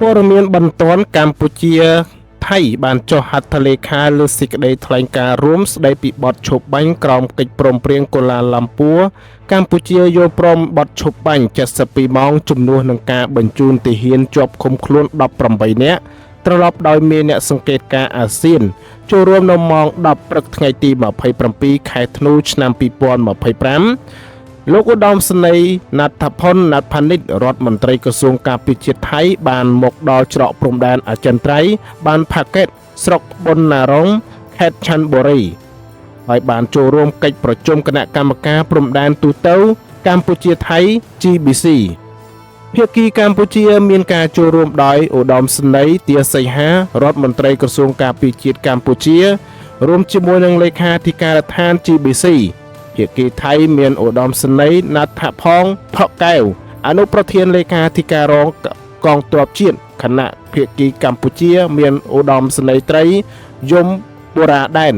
ព័ត៌មានបន្ទាន់កម្ពុជាថៃបានចុះហត្ថលេខាលើសេចក្តីថ្លែងការណ៍រួមស្តីពីបទឈប់បាញ់ក្រោមកិច្ចព្រមព្រៀងកូឡាឡាំពួរកម្ពុជាយល់ព្រមបទឈប់បាញ់72ម៉ោងជំនួសនឹងការបញ្ជូនទាហានជាប់ឃុំខ្លួន18នាក់ត្រឡប់ដោយមានអ្នកសង្កេតការណ៍អាស៊ានចូលរួមនៅម៉ោង10ព្រឹកថ្ងៃទី27ខែធ្នូឆ្នាំ2025លោកឧត្តមសេនីយ៍ណាត់ផុនណាត់ផានិតរដ្ឋមន្ត្រីក្រសួងការពារជាតិថៃបានមកដល់ច្រកព្រំដែនអចិន្ត្រៃយ៍បានផាកេតស្រុកប៊ុនណារងខេត្តឆាន់បូរីហើយបានចូលរួមកិច្ចប្រជុំគណៈកម្មការព្រំដែនទូទៅកម្ពុជាថៃ GBC ភាគីកម្ពុជាមានការចូលរួមដោយឧត្តមសេនីយ៍ទាសីហារដ្ឋមន្ត្រីក្រសួងការពារជាតិកម្ពុជារួមជាមួយនឹងលេខាធិការដ្ឋាន GBC ភាគីថៃមានឧត្តមសេនីយ៍ណាត់ផងផកកែវអនុប្រធានលេខាធិការរងកងទ័ពជាតិគណៈភាគីកម្ពុជាមានឧត្តមសេនីយ៍ត្រីយមបូរ៉ាដែន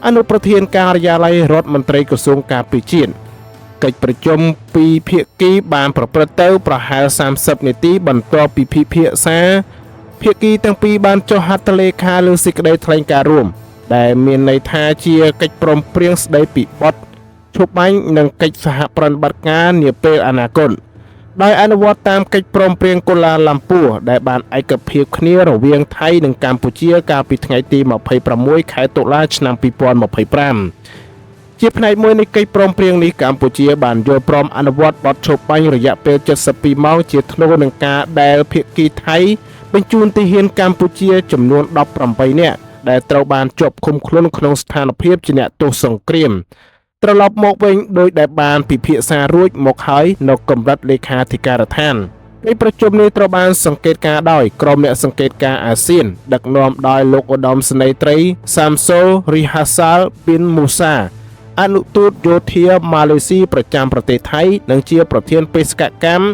អនុប្រធានការិយាល័យរដ្ឋមន្ត្រីក្រសួងការពារជាតិកិច្ចប្រជុំពីភាគីបានប្រព្រឹត្តទៅប្រហែល30នាទីបន្ទាប់ពីពិភាក្សាភាគីទាំងពីរបានចុះហត្ថលេខាលើសេចក្តីថ្លែងការណ៍រួមដែលមានន័យថាជាកិច្ចព្រមព្រៀងស្តីពីបទឈប់បាញ់និងកិច្ចសហប្រតិបត្តិការនាពេលអនាគតដោយអនុវត្តតាមកិច្ចព្រមព្រៀងកូឡាឡាំពួរដែលបានឯកភាពគ្នារវាងថៃនិងកម្ពុជាកាលពីថ្ងៃទី26ខែតុលាឆ្នាំ2025ជាផ្នែកមួយនៃកិច្ចព្រមព្រៀងនេះកម្ពុជាបានយល់ព្រមអនុវត្តបទឈប់បាញ់រយៈពេល72ម៉ោងជាថ្នូរនឹងការដែលភាគីថៃបញ្ជូនទាហានកម្ពុជាចំនួន18នាក់ដែលត្រូវបានជាប់ឃុំខ្លួនក្នុងស្ថានភាពជាអ្នកទោសសង្គ្រាមត្រឡប់មកវិញដោយដែលបានពិភាក្សារួចមកហើយនៅកម្រិតលេខាធិការដ្ឋានកិច្ចប្រជុំនេះត្រូវបានសង្កេតការដោយក្រុមអ្នកសង្កេតការអាស៊ានដឹកនាំដោយលោកឧត្តមសេនីយ៍ត្រីសាមសូលរីហាសាលប៊ីនមូសាអនុទូតយោធាម៉ាឡេស៊ីប្រចាំប្រទេសថៃនិងជាប្រធានបេសកកម្ម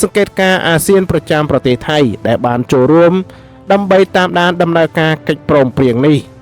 សង្កេតការអាស៊ានប្រចាំប្រទេសថៃដែលបានចូលរួមដើម្បីតាមដានដំណើរការកិច្ចព្រមព្រៀងនេះ